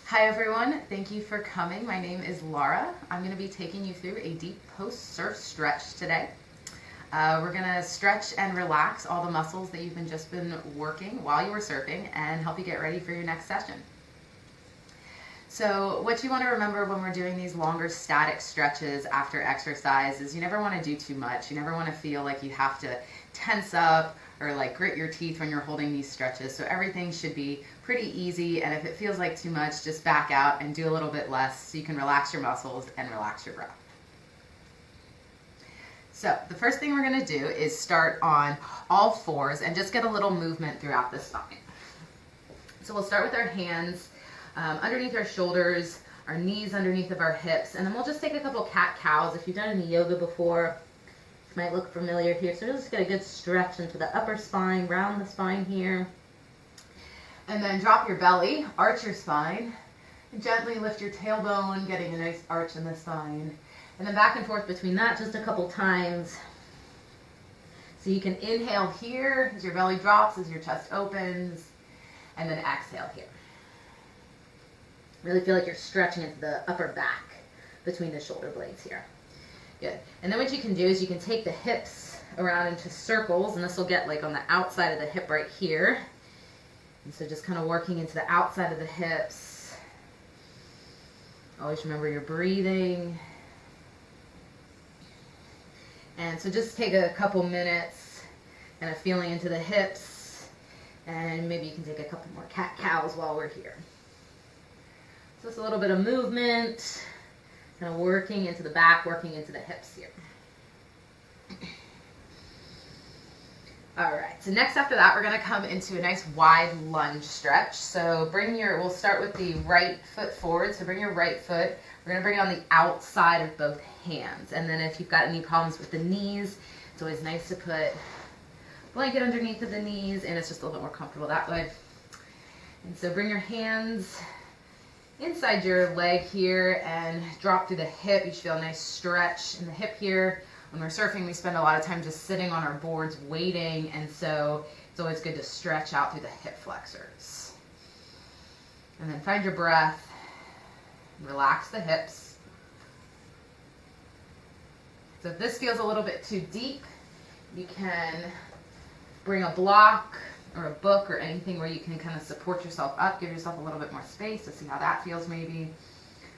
Hi everyone, thank you for coming. My name is Laura. I'm going to be taking you through a deep post-surf stretch today. We're going to stretch and relax all the muscles that you've just been working while you were surfing and help you get ready for your next session. So what you want to remember when we're doing these longer static stretches after exercise is you never want to do too much. You never want to feel like you have to tense up or like grit your teeth when you're holding these stretches. So everything should be pretty easy, and if it feels like too much, just back out and do a little bit less so you can relax your muscles and relax your breath. So the first thing we're going to do is start on all fours and just get a little movement throughout the spine. So we'll start with our hands underneath our shoulders, our knees underneath of our hips, and then we'll just take a couple cat-cows. If you've done any yoga before, this might look familiar here. So we'll just get a good stretch into the upper spine, round the spine here. And then drop your belly, arch your spine, and gently lift your tailbone, getting a nice arch in the spine. And then back and forth between that just a couple times. So you can inhale here as your belly drops, as your chest opens, and then exhale here. Really feel like you're stretching into the upper back between the shoulder blades here. Good. And then what you can do is you can take the hips around into circles, and this will get like on the outside of the hip right here. And so just kind of working into the outside of the hips. Always remember you're breathing. And so just take a couple minutes kind of feeling into the hips, and maybe you can take a couple more cat-cows while we're here. So just a little bit of movement, kind of working into the back, working into the hips here. All right, so next after that, we're going to come into a nice wide lunge stretch. So we'll start with the right foot forward. So bring your right foot. We're going to bring it on the outside of both hands. And then if you've got any problems with the knees, it's always nice to put a blanket underneath of the knees, and it's just a little bit more comfortable that way. And so bring your hands inside your leg here and drop through the hip. You should feel a nice stretch in the hip here. When we're surfing, we spend a lot of time just sitting on our boards waiting, and so it's always good to stretch out through the hip flexors. And then find your breath. Relax the hips. So if this feels a little bit too deep, you can bring a block or a book or anything where you can kind of support yourself up, give yourself a little bit more space to see how that feels maybe.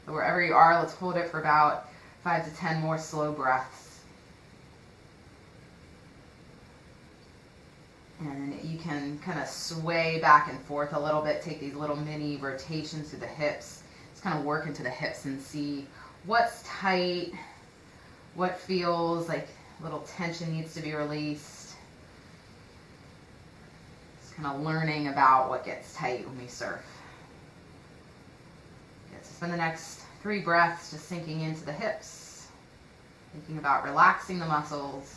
But wherever you are, let's hold it for about 5 to 10 more slow breaths. And you can kind of sway back and forth a little bit, take these little mini rotations through the hips. Just kind of work into the hips and see what's tight, what feels like a little tension needs to be released. Just kind of learning about what gets tight when we surf. Good. So spend the next 3 breaths just sinking into the hips, thinking about relaxing the muscles.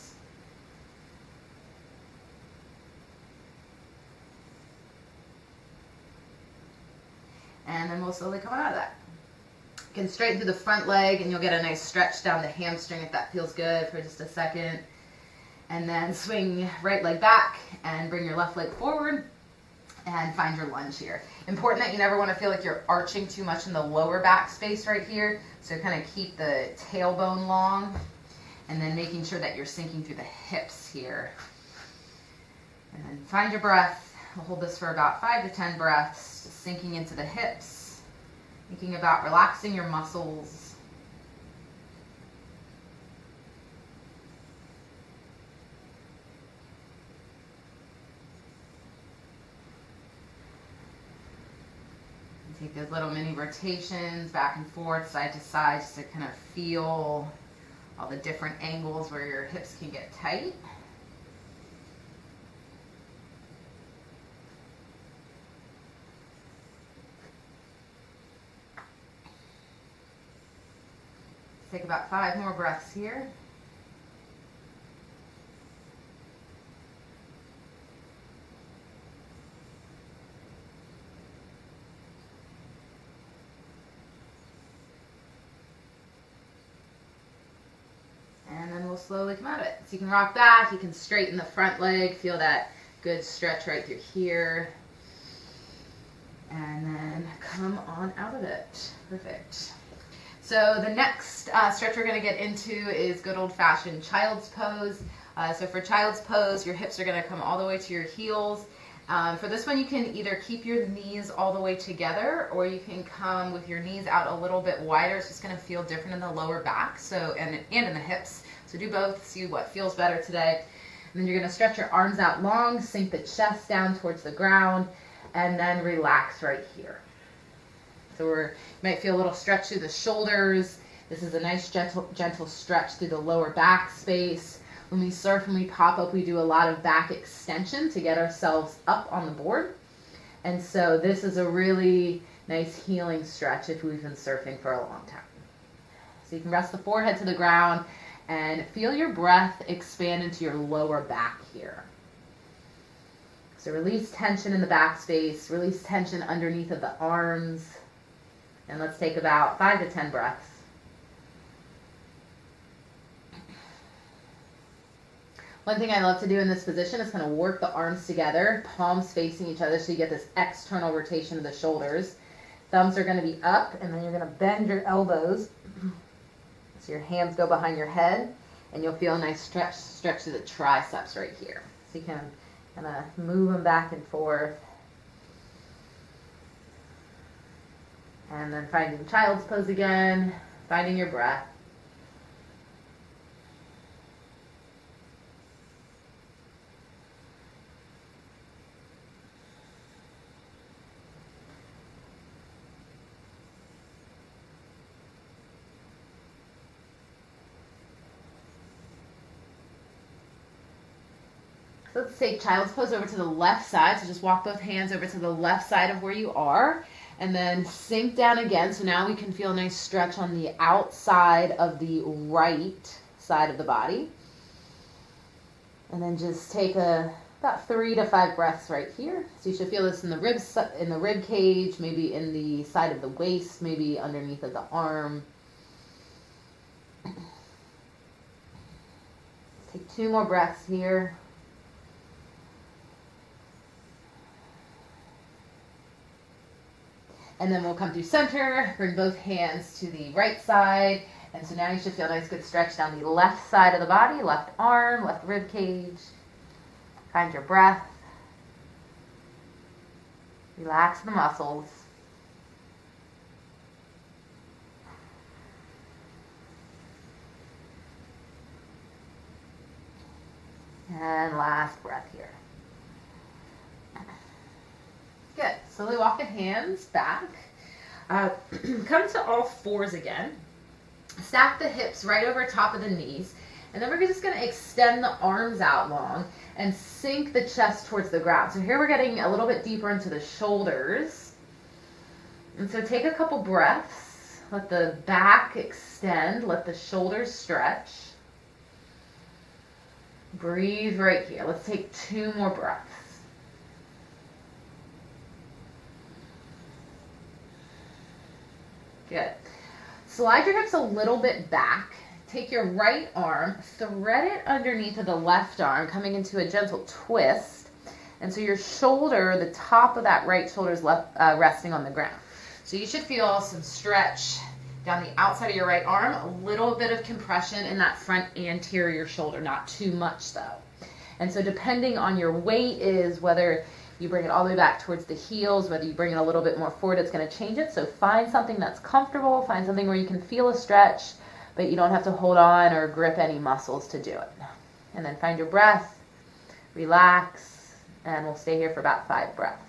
And then we'll slowly come out of that. You can straighten through the front leg, and you'll get a nice stretch down the hamstring if that feels good for just a second. And then swing right leg back and bring your left leg forward and find your lunge here. Important that you never want to feel like you're arching too much in the lower back space right here. So kind of keep the tailbone long, and then making sure that you're sinking through the hips here. And then find your breath. We'll hold this for about 5 to 10 breaths, just sinking into the hips, thinking about relaxing your muscles. And take those little mini rotations back and forth, side to side, just to kind of feel all the different angles where your hips can get tight. Take about 5 more breaths here. And then we'll slowly come out of it. So you can rock back, you can straighten the front leg, feel that good stretch right through here. And then then come on out of it. Perfect. So the next stretch we're going to get into is good old-fashioned child's pose. So for child's pose, your hips are going to come all the way to your heels. For this one, you can either keep your knees all the way together, or you can come with your knees out a little bit wider. It's just going to feel different in the lower back, so and in the hips. So do both, see what feels better today. And then you're going to stretch your arms out long, sink the chest down towards the ground, and then relax right here. So you might feel a little stretch through the shoulders. This is a nice gentle stretch through the lower back space. When we surf and we pop up, we do a lot of back extension to get ourselves up on the board. And so this is a really nice healing stretch if we've been surfing for a long time. So you can rest the forehead to the ground and feel your breath expand into your lower back here. So release tension in the back space, release tension underneath of the arms. And let's take about 5 to 10 breaths. One thing I love to do in this position is kind of work the arms together, palms facing each other, so you get this external rotation of the shoulders. Thumbs are going to be up, and then you're going to bend your elbows. So your hands go behind your head, and you'll feel a nice stretch through the triceps right here. So you can kind of move them back and forth. And then finding child's pose again, finding your breath. So let's take child's pose over to the left side. So just walk both hands over to the left side of where you are. And then sink down again. So now we can feel a nice stretch on the outside of the right side of the body. And then just take about 3 to 5 breaths right here. So you should feel this in the rib cage, maybe in the side of the waist, maybe underneath of the arm. Take 2 more breaths here. And then we'll come through center, bring both hands to the right side. And so now you should feel a nice good stretch down the left side of the body, left arm, left rib cage. Find your breath. Relax the muscles. And last breath here. Good. Slowly walk the hands back. Come to all fours again. Stack the hips right over top of the knees. And then we're just going to extend the arms out long and sink the chest towards the ground. So here we're getting a little bit deeper into the shoulders. And so take a couple breaths. Let the back extend. Let the shoulders stretch. Breathe right here. Let's take 2 more breaths. Good. Slide your hips a little bit back. Take your right arm, thread it underneath of the left arm, coming into a gentle twist. And so your shoulder, the top of that right shoulder is resting on the ground. So you should feel some stretch down the outside of your right arm, a little bit of compression in that front anterior shoulder, not too much though. And so depending on your weight is whether you bring it all the way back towards the heels, whether you bring it a little bit more forward, it's going to change it. So find something that's comfortable, find something where you can feel a stretch, but you don't have to hold on or grip any muscles to do it. And then find your breath, relax, and we'll stay here for about 5 breaths.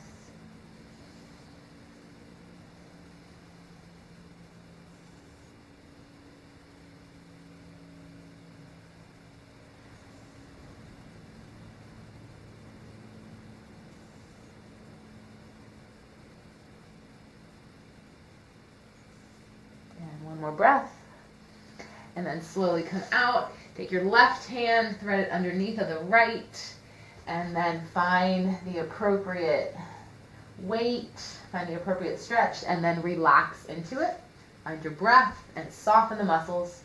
One more breath. And then slowly come out. Take your left hand, thread it underneath of the right, and then find the appropriate weight, find the appropriate stretch, and then relax into it. Find your breath and soften the muscles.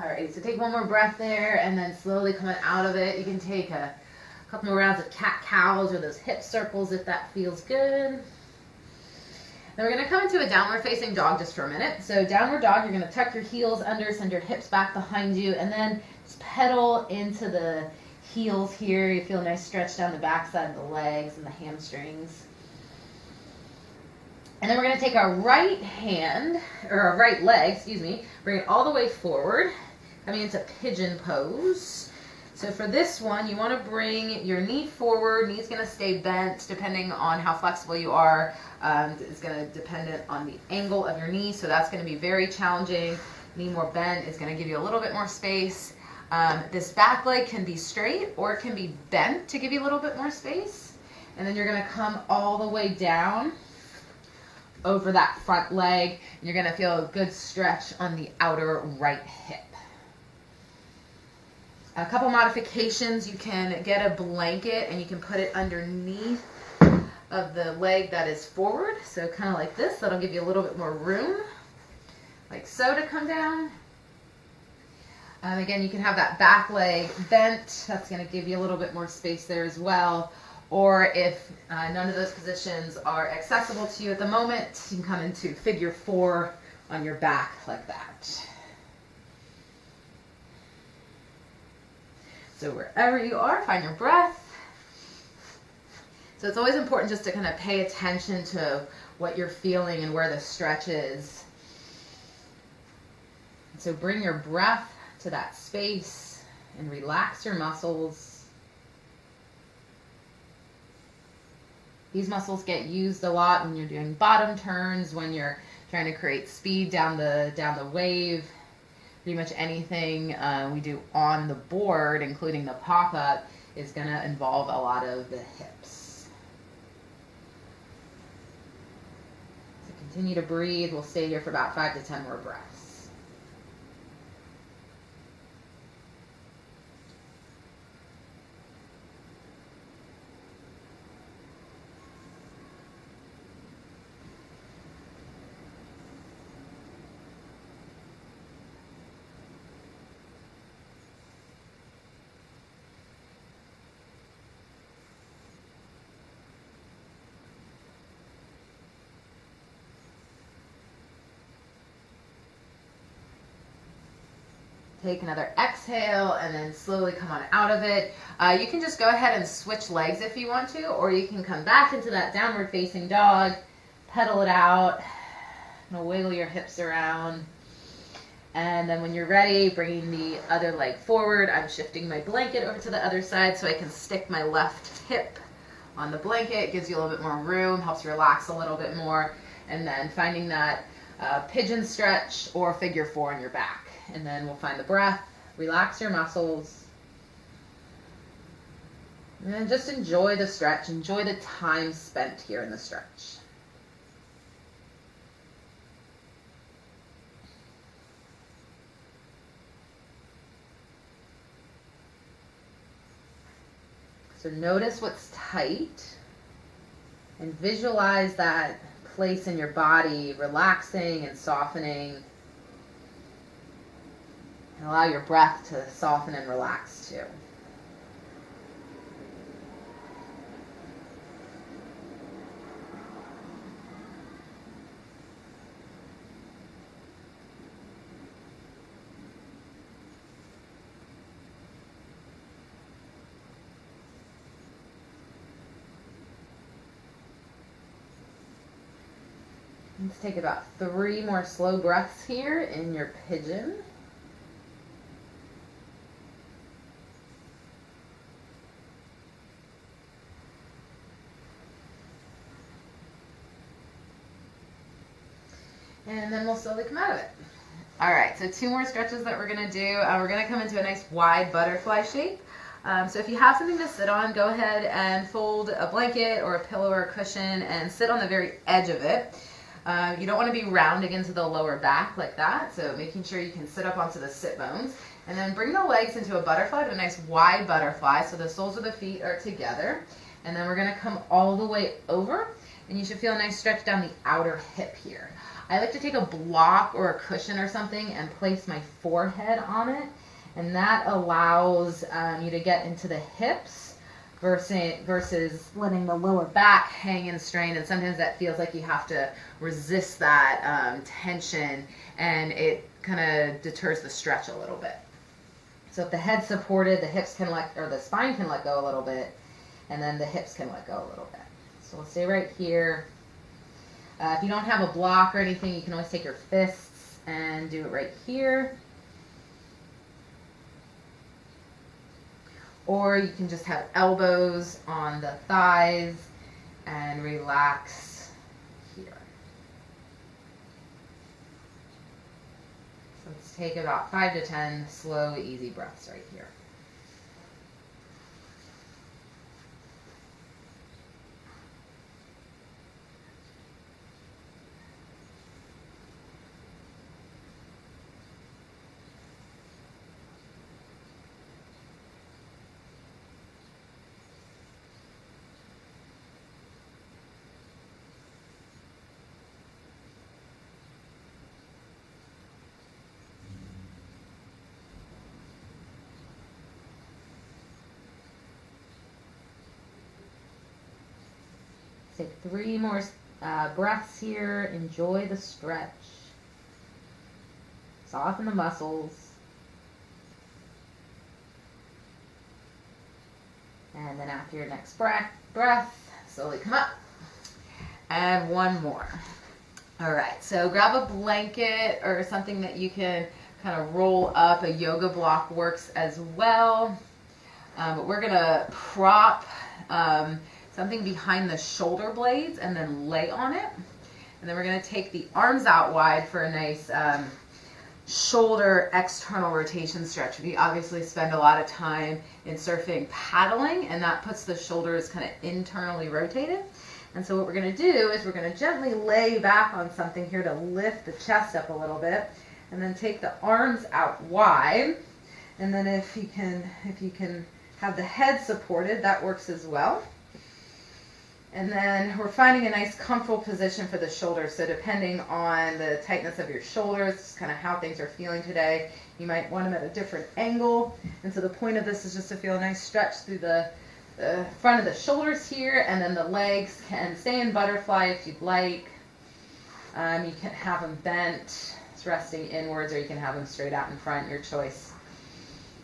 All right, so take one more breath there, and then slowly coming out of it, you can take a couple more rounds of cat-cows or those hip circles if that feels good. Then we're going to come into a downward facing dog just for a minute. So downward dog, you're going to tuck your heels under, send your hips back behind you, and then just pedal into the heels here. You feel a nice stretch down the back side of the legs and the hamstrings. And then we're going to take our right hand, or our right leg, excuse me, bring it all the way forward, coming into Pigeon Pose. So for this one, you want to bring your knee forward. Knee's going to stay bent depending on how flexible you are. It's going to depend on the angle of your knee, so that's going to be very challenging. Knee more bent is going to give you a little bit more space. This back leg can be straight or it can be bent to give you a little bit more space. And then you're going to come all the way down over that front leg, and you're going to feel a good stretch on the outer right hip. A couple modifications, you can get a blanket and you can put it underneath of the leg that is forward, so kind of like this. That'll give you a little bit more room, like so, to come down. Again, you can have that back leg bent. That's going to give you a little bit more space there as well. Or if none of those positions are accessible to you at the moment, you can come into figure 4 on your back like that. So wherever you are, find your breath. So it's always important just to kind of pay attention to what you're feeling and where the stretch is. So bring your breath to that space and relax your muscles. These muscles get used a lot when you're doing bottom turns, when you're trying to create speed down the wave. Pretty much anything we do on the board, including the pop-up, is going to involve a lot of the hips. So continue to breathe. We'll stay here for about 5 to 10 more breaths. Take another exhale and then slowly come on out of it. You can just go ahead and switch legs if you want to, or you can come back into that downward facing dog, pedal it out, and wiggle your hips around. And then when you're ready, bringing the other leg forward. I'm shifting my blanket over to the other side so I can stick my left hip on the blanket. Gives you a little bit more room, helps you relax a little bit more. And then finding that pigeon stretch or figure 4 on your back. And then we'll find the breath, relax your muscles, and then just enjoy the stretch, enjoy the time spent here in the stretch. So notice what's tight and visualize that place in your body relaxing and softening. And allow your breath to soften and relax too. Let's take about 3 more slow breaths here in your pigeon. And then we'll slowly come out of it. All right, so 2 more stretches that we're gonna do. We're gonna come into a nice wide butterfly shape. So if you have something to sit on, go ahead and fold a blanket or a pillow or a cushion and sit on the very edge of it. You don't wanna be rounding into the lower back like that, so making sure you can sit up onto the sit bones. And then bring the legs into a butterfly, but a nice wide butterfly, so the soles of the feet are together. And then we're gonna come all the way over, and you should feel a nice stretch down the outer hip here. I like to take a block or a cushion or something and place my forehead on it, and that allows you to get into the hips versus letting the lower back hang and strain, and sometimes that feels like you have to resist that tension, and it kind of deters the stretch a little bit. So if the head's supported, the hips can the spine can let go a little bit, and then the hips can let go a little bit. So we'll stay right here. If you don't have a block or anything, you can always take your fists and do it right here. Or you can just have elbows on the thighs and relax here. So let's take about 5 to 10 slow, easy breaths right here. Take 3 more breaths here. Enjoy the stretch. Soften the muscles. And then after your next breath, slowly come up. And 1 more. All right, so grab a blanket or something that you can kind of roll up. A yoga block works as well. But we're going to prop something behind the shoulder blades and then lay on it. And then we're going to take the arms out wide for a nice shoulder external rotation stretch. We obviously spend a lot of time in surfing paddling, and that puts the shoulders kind of internally rotated. And so what we're going to do is we're going to gently lay back on something here to lift the chest up a little bit, and then take the arms out wide. And then if you can have the head supported, that works as well. And then we're finding a nice comfortable position for the shoulders. So depending on the tightness of your shoulders, kind of how things are feeling today, you might want them at a different angle. And so the point of this is just to feel a nice stretch through the front of the shoulders here, and then the legs can stay in butterfly if you'd like. You can have them bent, resting inwards, or you can have them straight out in front, your choice.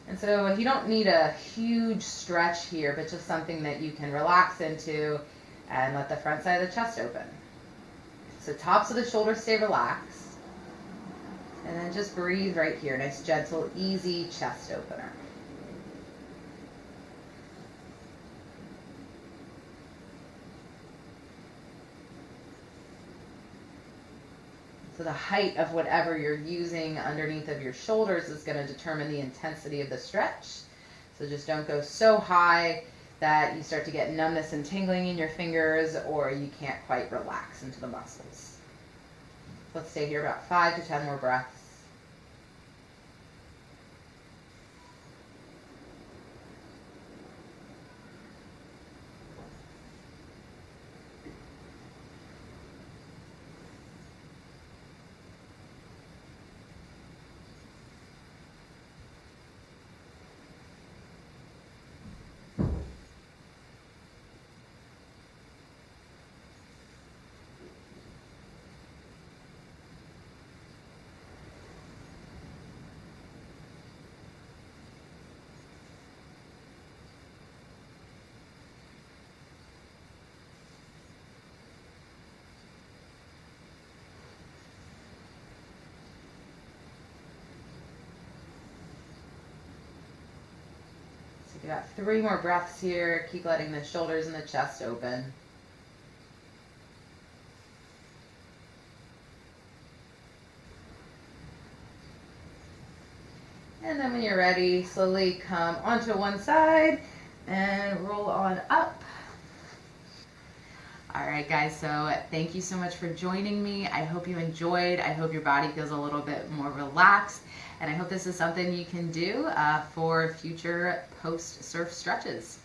And so you don't need a huge stretch here, but just something that you can relax into and let the front side of the chest open. So tops of the shoulders stay relaxed. And then just breathe right here. Nice, gentle, easy chest opener. So the height of whatever you're using underneath of your shoulders is going to determine the intensity of the stretch. So just don't go so high that you start to get numbness and tingling in your fingers, or you can't quite relax into the muscles. Let's stay here about 5 to 10 more breaths. You got 3 more breaths here. Keep letting the shoulders and the chest open. And then when you're ready, slowly come onto one side and roll on up. All right, guys, so thank you so much for joining me. I hope you enjoyed. I hope your body feels a little bit more relaxed. And I hope this is something you can do for future post-surf stretches.